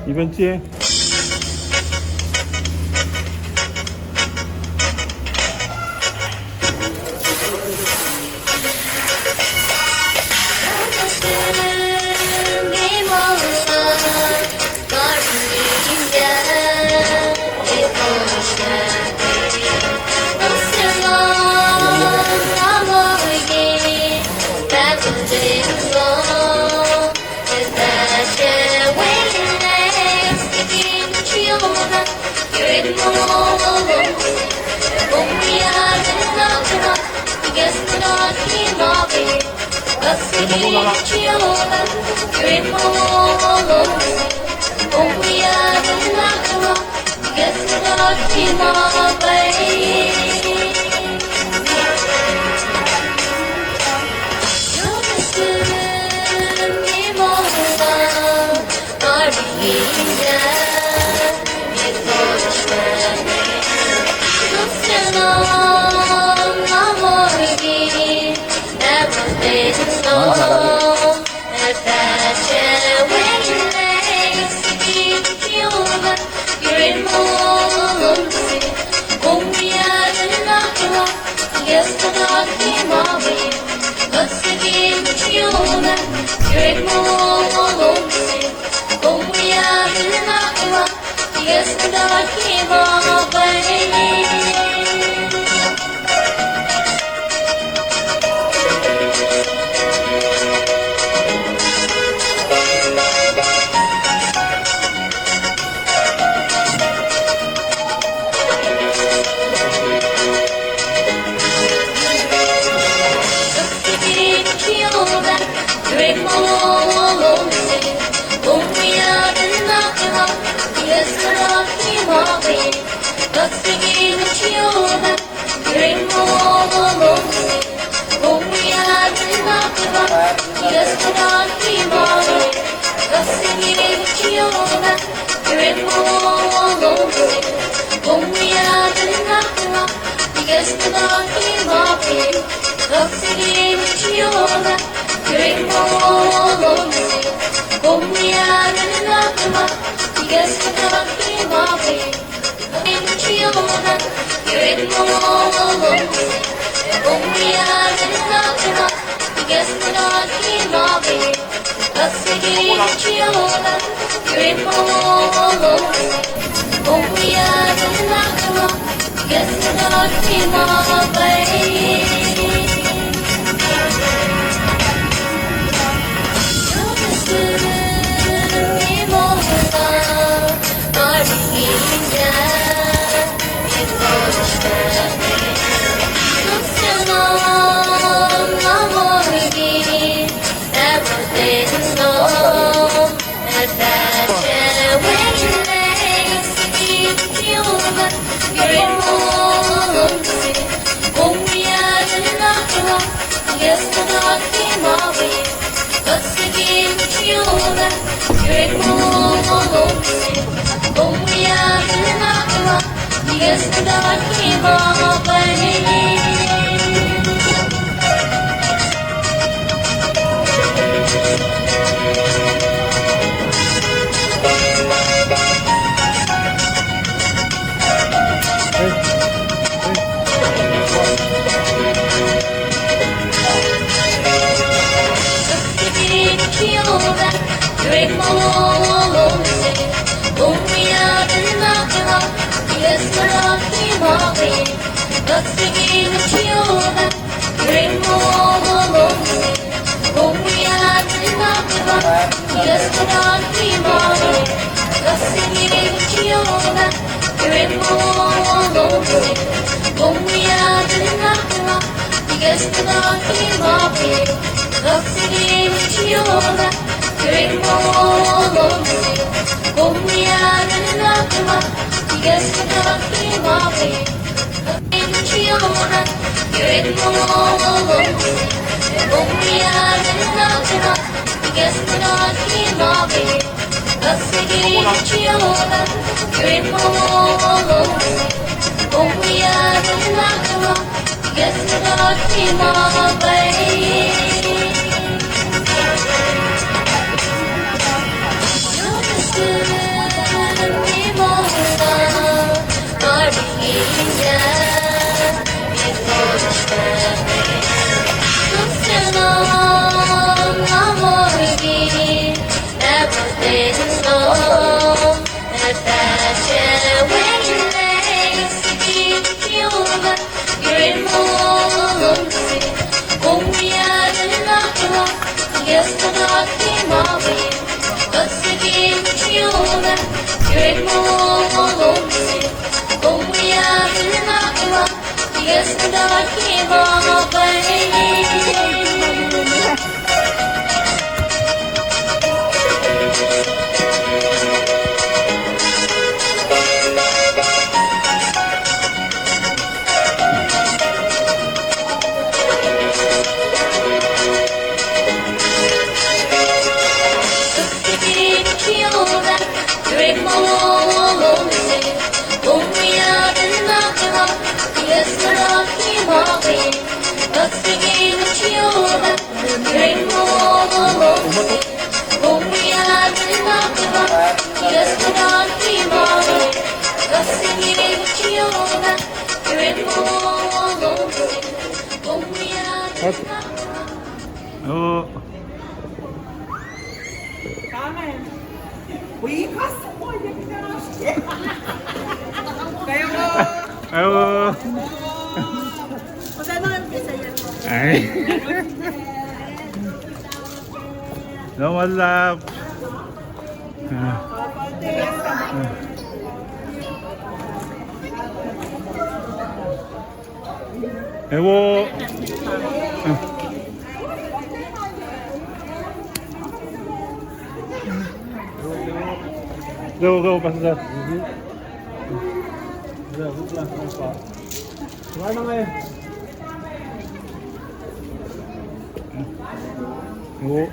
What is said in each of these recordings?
一边接。Oo. Oo. Ay. No, what's up? Ewo. Go, pasok. Mana ngayon? Oo.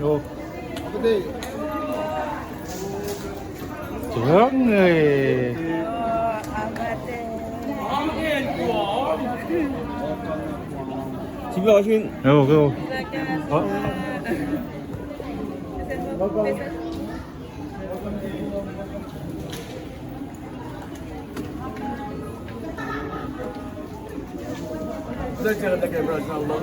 Yo. Apa deh? Jangan eh. 집에 가신 Go. Jangan tak kamera sama.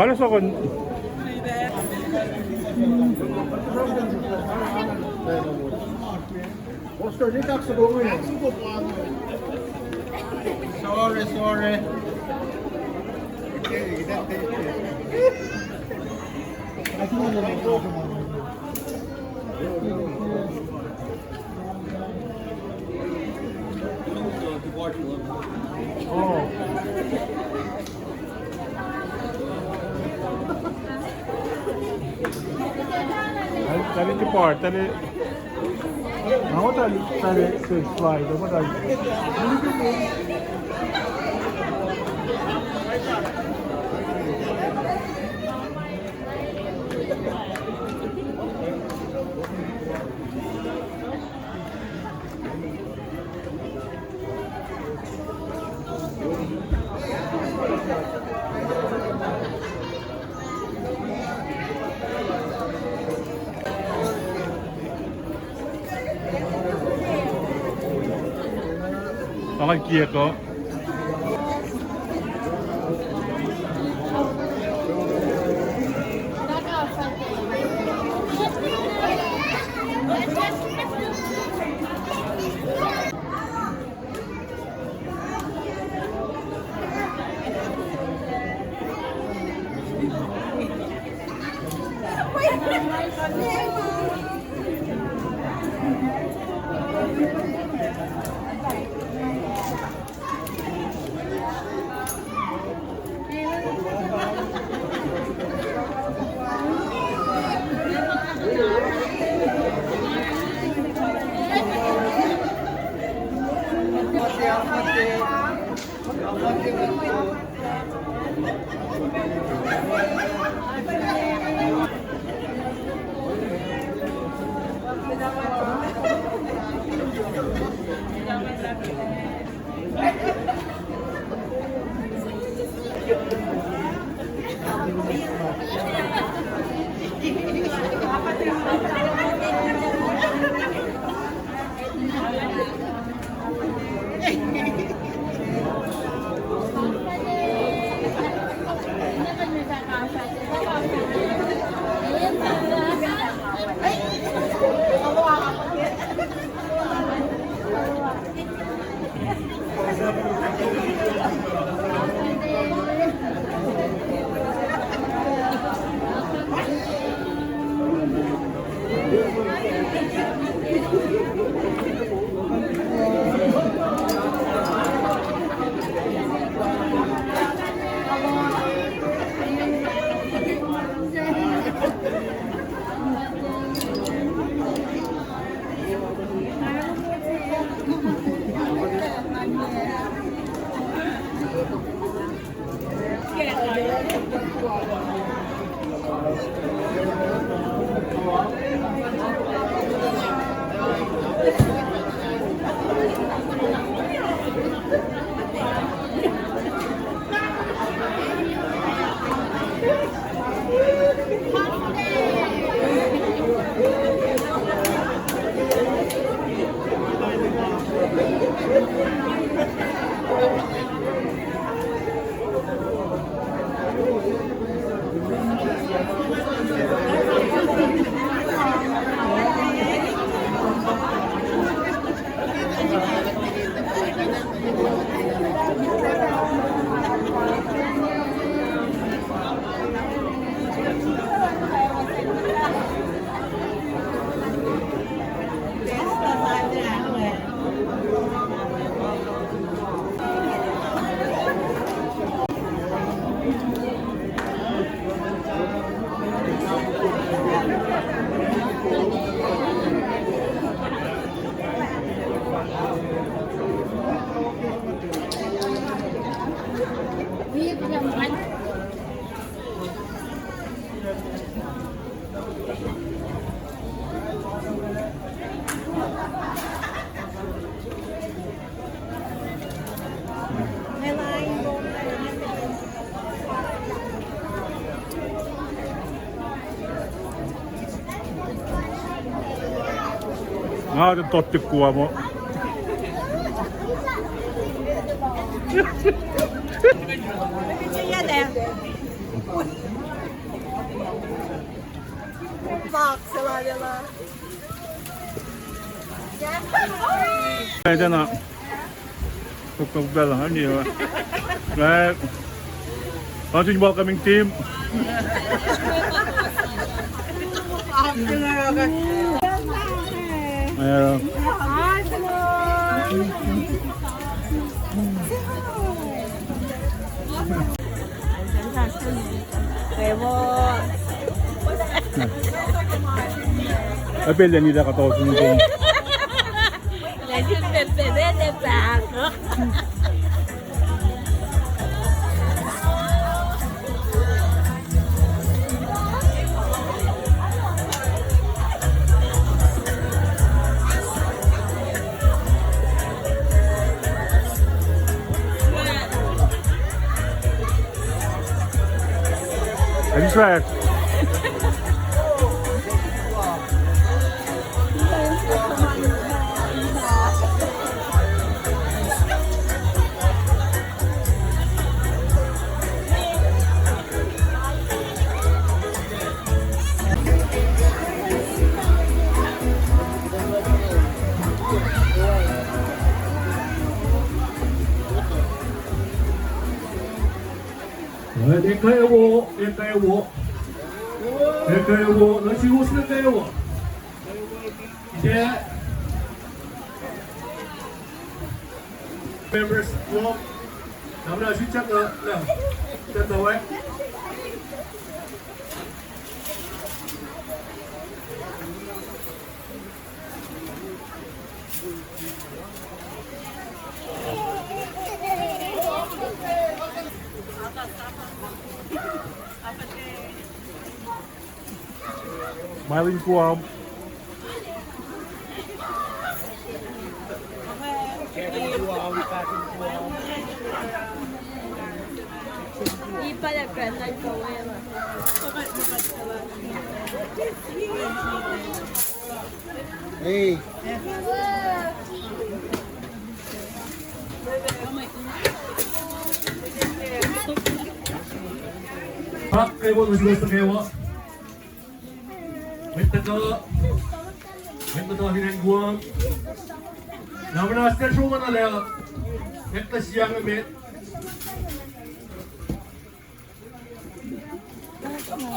Paano sa kon? Oscar, di tak sa buong yun. Sorry. Oh. Tali depart, tali. Ako tali fly, ako tali. Pakagkiya ko. Mä otin tottikuomo. Đây nào. Cục về là hết nhiều. Đấy. Có trình bộ kaming team. Ayan. Ay, pwede nila katosin nito. Have you tried? Để cây ô, để cây ô, để cây ô, nó chịu sức cây ô. Yeah. Members, walk. Nắm nào, chắc rồi, nào, chắc rồi. Smiling Guam. Di pala present ko ngayon. Hey. Pak kayo, nasiwas na kayo. Ito hinan Guam. Naman na station mo na lang. Ito siyang amit.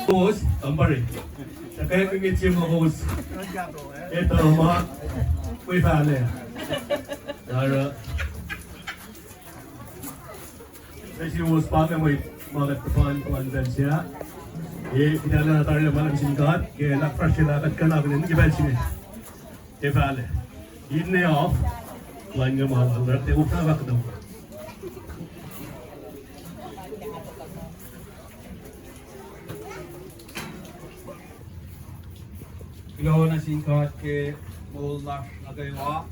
Host, tambari. Kaya kung siya mga host. Ito mga kuipale. Dara. Kasi host pa kami mga katapan siya. Kita na tayo ng malang singkat, kaya nakfresh sila at kanabin ng ibang sinin. Vale. Yun na off. Kuhan nga mahal. Ang rarte, upna ka daw. Kilo na singkat ke mulas na kayo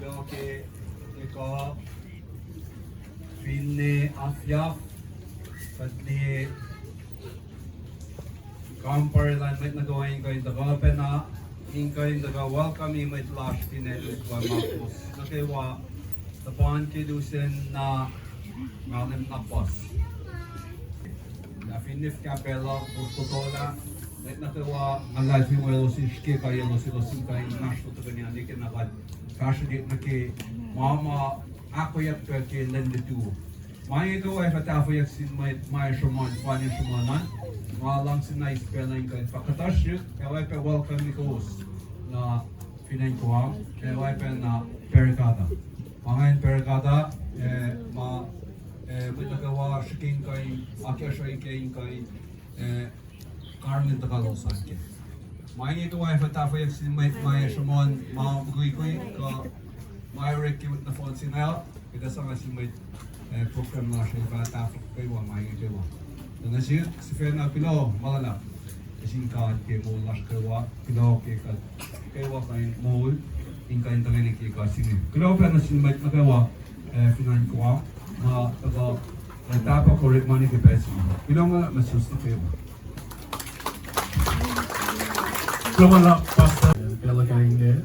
kilo ke iko finne afyaf patli Kamparlan met na going ko yung daga pena in ko yung daga welcome you met last finne kwa mapos na kayo tapuan kidusin na ngalim na pos na finif kapela putola Nakwa angal fi mo si shke ka yelo si losin ka nash to kanya ni ke nakad kashe na ke mama ako yak ke lende tu mai do ay fatafo yak sin mai shumon pani shumonan malang sin nice spelling ka fakatash kaya pe welcome ni kos na finan ko kaya pe na perikada mangain perikada ma mitakawa shikin kai akasha ikain kai Carmen the Galos anke. Mai to ay fatafo yak sin mai shumon ma gui ka mai reki with na phone sinel ida sa sin mai program na siya fatafo kay wa mai ito wa. Na siya si Fena pilo malala. Sin ka ke mo las ka wa pilo ke ka kay wa kay mo in ka intang ni ka sin. Kilo pa na sin mai ka wa finan ko ma taga tapa correct money ke pesi. Pilo ma masusta kayo. 그러면 파스타 벨라가인데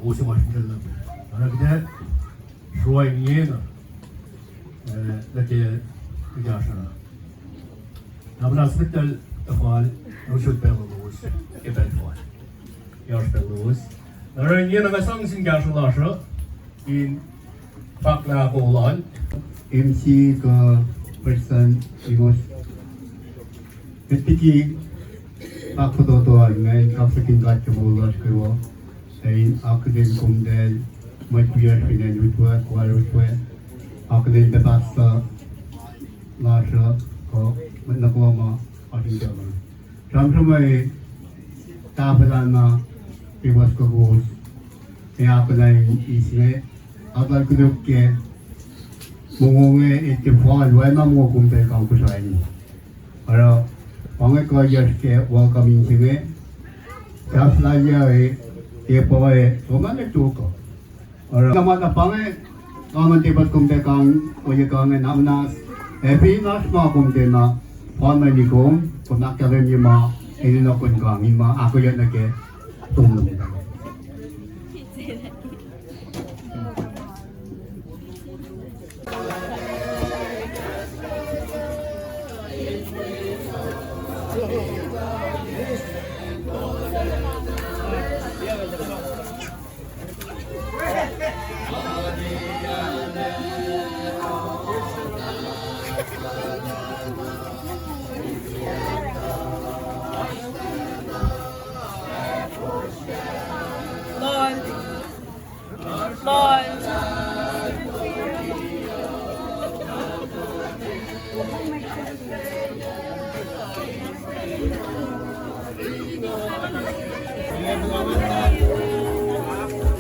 오시 마시는 거. 하나 그냥 좋아해니에나 لكن جاشنا. نبلا سبتل أفعال نشوف بلوز كبد فعال. ياش بلوز. نرينا مثلا سين جاشنا لاشة in فاكلا بولان. MC ka person imos Petiki ako to ngayon kapsakin ka chumulas ko ay ako din kumdel may piyas pinan Utwe kwal Utwe ako din bebasa lasha ko nakuha mo ating jalan samsumay tapalan na iwas ko bus kaya ako na yung isme agal ko dukke mungunge itifal wala mo kumdel kang Kosrae para Pangai ko ke welcoming sini, kaslanya ye poe, somale tuko. Orang nama na pangai, kaman tibat kumte kang, oye kang namnas, pinas ma kumte na, pangai ni kum, kunak karen ni ma, ini na kun kang, ima aku yan na ke, tumlo nila.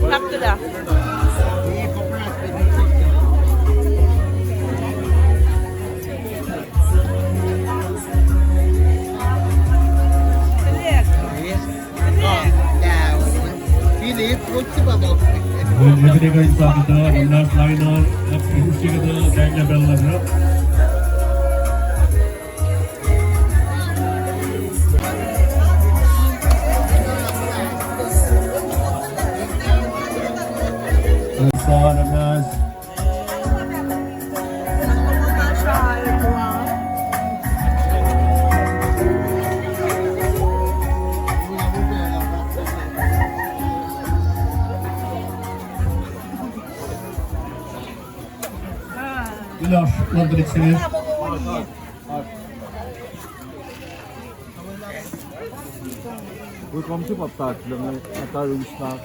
Nakda. Everything is on the last liner, the Daniel Bell. Son of us. Ilaş, landırıksınız. We come to Papta, Natarung Snack,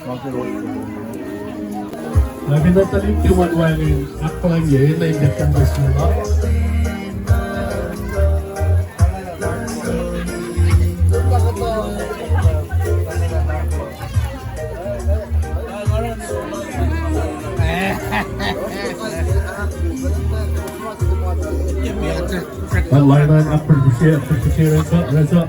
Mountain Road. Pinatalim tiwan-walin ako lang yun, naingat bus nila. Lainan ang pagkasiran sa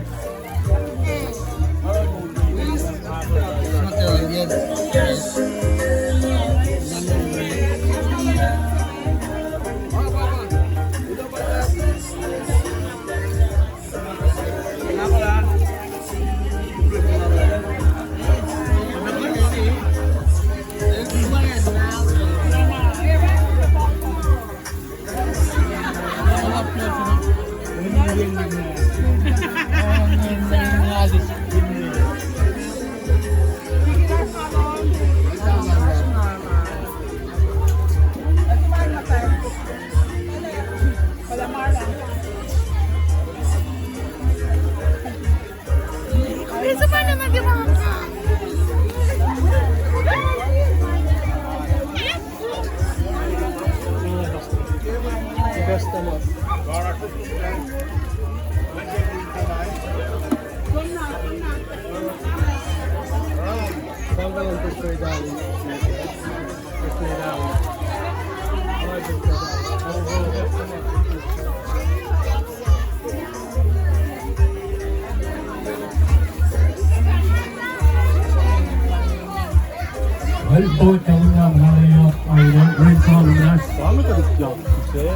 Oh, tawag nga, malayok. Ayun, rin sa lunas. Paano ka dito? Kasi,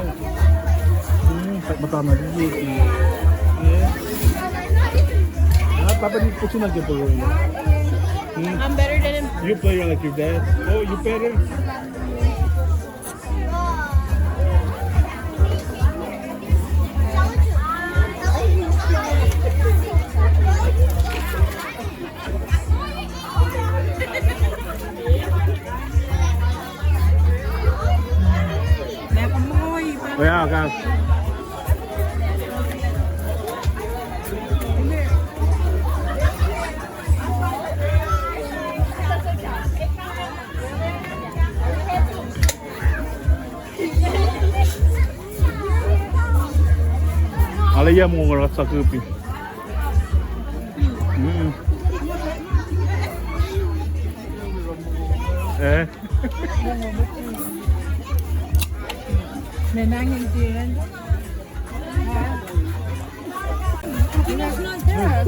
matama din yun. Papa didn't put you like a boy. I'm better than him. You play like your dad. Oh, you better. Kaya ka. Alaya mo ng rasa kopi. Eh. Nanangin din. It's not there.